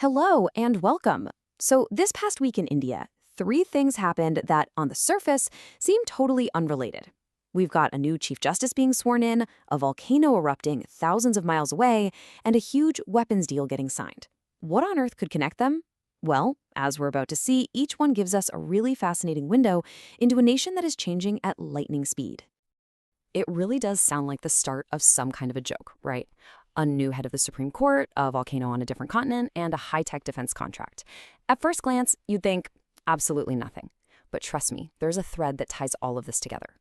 Hello and welcome. So, this past week in India, three things happened that, on the surface, seem totally unrelated. We've got a new chief justice being sworn in, a volcano erupting thousands of miles away, and a huge weapons deal getting signed. What on earth could connect them? Well, as we're about to see, each one gives us a really fascinating window into a nation that is changing at lightning speed. It really does sound like the start of some kind of a joke, right? A new head of the Supreme Court, a volcano on a different continent, and a high-tech defense contract. At first glance, you'd think, absolutely nothing. But trust me, there's a thread that ties all of this together.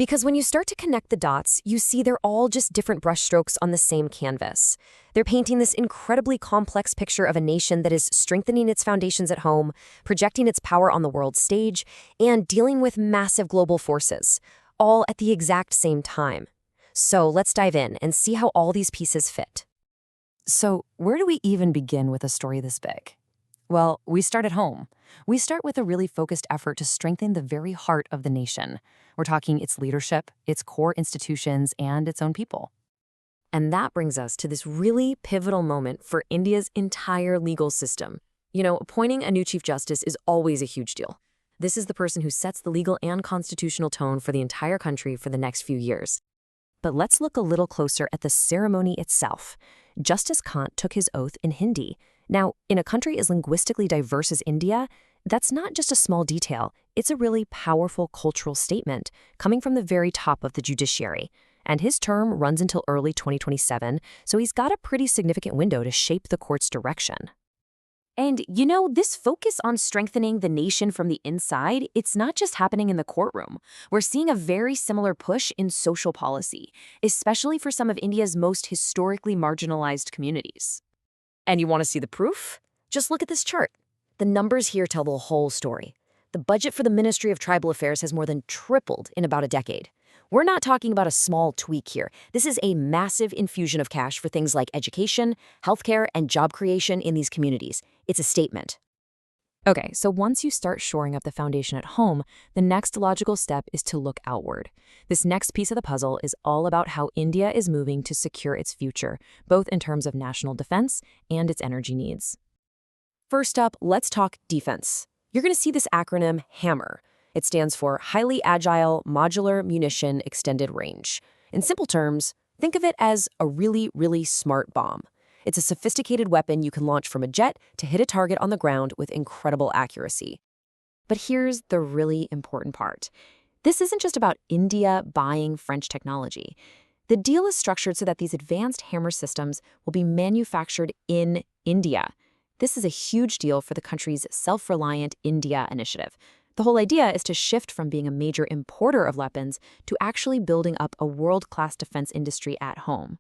Because when you start to connect the dots, you see they're all just different brushstrokes on the same canvas. They're painting this incredibly complex picture of a nation that is strengthening its foundations at home, projecting its power on the world stage, and dealing with massive global forces, all at the exact same time. So let's dive in and see how all these pieces fit. So where do we even begin with a story this big? Well, we start at home. We start with a really focused effort to strengthen the very heart of the nation. We're talking its leadership, its core institutions, and its own people. And that brings us to this really pivotal moment for India's entire legal system. Appointing a new chief justice is always a huge deal. This is the person who sets the legal and constitutional tone for the entire country for the next few years. But let's look a little closer at the ceremony itself. Justice Kant took his oath in Hindi. Now, in a country as linguistically diverse as India, that's not just a small detail. It's a really powerful cultural statement coming from the very top of the judiciary. And his term runs until early 2027, so he's got a pretty significant window to shape the court's direction. And this focus on strengthening the nation from the inside, it's not just happening in the courtroom. We're seeing a very similar push in social policy, especially for some of India's most historically marginalized communities. And you want to see the proof? Just look at this chart. The numbers here tell the whole story. The budget for the Ministry of Tribal Affairs has more than tripled in about a decade. We're not talking about a small tweak here. This is a massive infusion of cash for things like education, healthcare, and job creation in these communities. It's a statement. Okay, so once you start shoring up the foundation at home, the next logical step is to look outward. This next piece of the puzzle is all about how India is moving to secure its future, both in terms of national defense and its energy needs. First up, let's talk defense. You're going to see this acronym HAMMER. It stands for Highly Agile Modular Munition Extended Range. In simple terms, think of it as a really, really smart bomb. It's a sophisticated weapon you can launch from a jet to hit a target on the ground with incredible accuracy. But here's the really important part. This isn't just about India buying French technology. The deal is structured so that these advanced HAMMER systems will be manufactured in India. This is a huge deal for the country's self-reliant India initiative. The whole idea is to shift from being a major importer of weapons to actually building up a world-class defense industry at home.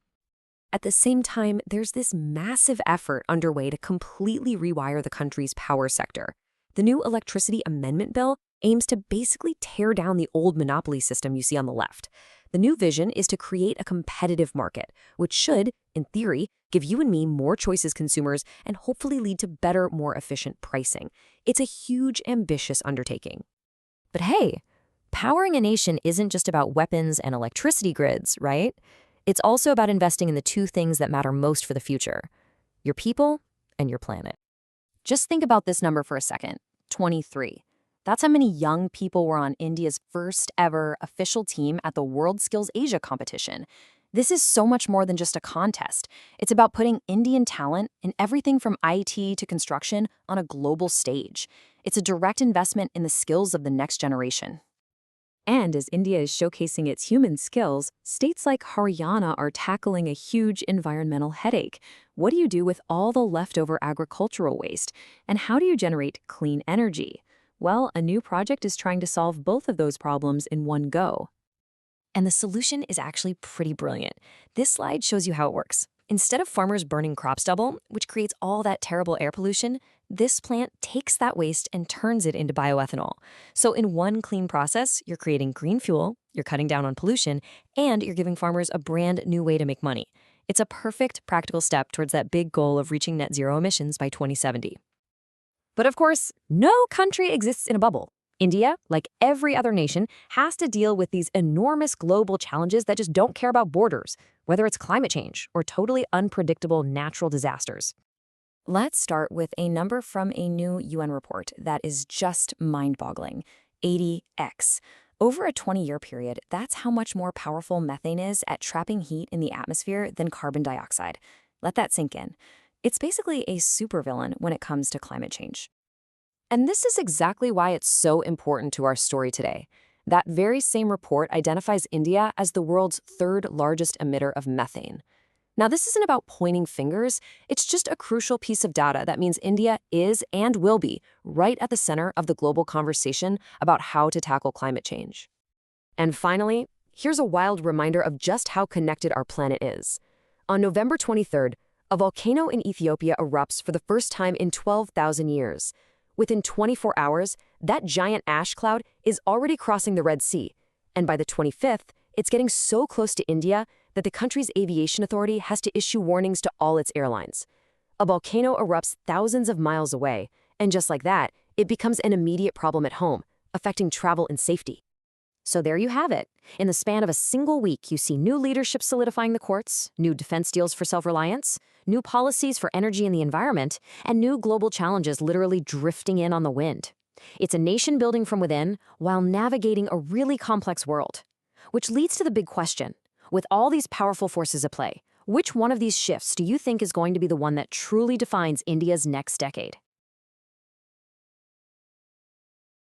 At the same time, there's this massive effort underway to completely rewire the country's power sector. The new Electricity Amendment Bill aims to basically tear down the old monopoly system you see on the left. The new vision is to create a competitive market, which should, in theory, give you and me more choice as consumers and hopefully lead to better, more efficient pricing. It's a huge, ambitious undertaking. But hey, powering a nation isn't just about weapons and electricity grids, right? It's also about investing in the two things that matter most for the future: your people and your planet. Just think about this number for a second, 23. That's how many young people were on India's first ever official team at the World Skills Asia competition. This is so much more than just a contest. It's about putting Indian talent in everything from IT to construction on a global stage. It's a direct investment in the skills of the next generation. And as India is showcasing its human skills, states like Haryana are tackling a huge environmental headache. What do you do with all the leftover agricultural waste? And how do you generate clean energy? Well, a new project is trying to solve both of those problems in one go. And the solution is actually pretty brilliant. This slide shows you how it works. Instead of farmers burning crop stubble, which creates all that terrible air pollution, this plant takes that waste and turns it into bioethanol. So in one clean process, you're creating green fuel, you're cutting down on pollution, and you're giving farmers a brand new way to make money. It's a perfect practical step towards that big goal of reaching net zero emissions by 2070. But of course, no country exists in a bubble. India, like every other nation, has to deal with these enormous global challenges that just don't care about borders, whether it's climate change or totally unpredictable natural disasters. Let's start with a number from a new UN report that is just mind-boggling: 80x. Over a 20-year period, that's how much more powerful methane is at trapping heat in the atmosphere than carbon dioxide. Let that sink in. It's basically a supervillain when it comes to climate change. And this is exactly why it's so important to our story today. That very same report identifies India as the world's third largest emitter of methane. Now, this isn't about pointing fingers. It's just a crucial piece of data that means India is and will be right at the center of the global conversation about how to tackle climate change. And finally, here's a wild reminder of just how connected our planet is. On November 23rd, a volcano in Ethiopia erupts for the first time in 12,000 years. Within 24 hours, that giant ash cloud is already crossing the Red Sea, and by the 25th, it's getting so close to India that the country's aviation authority has to issue warnings to all its airlines. A volcano erupts thousands of miles away, and just like that, it becomes an immediate problem at home, affecting travel and safety. So there you have it. In the span of a single week, you see new leadership solidifying the courts, new defense deals for self-reliance, new policies for energy and the environment, and new global challenges literally drifting in on the wind. It's a nation building from within while navigating a really complex world. Which leads to the big question. With all these powerful forces at play, which one of these shifts do you think is going to be the one that truly defines India's next decade?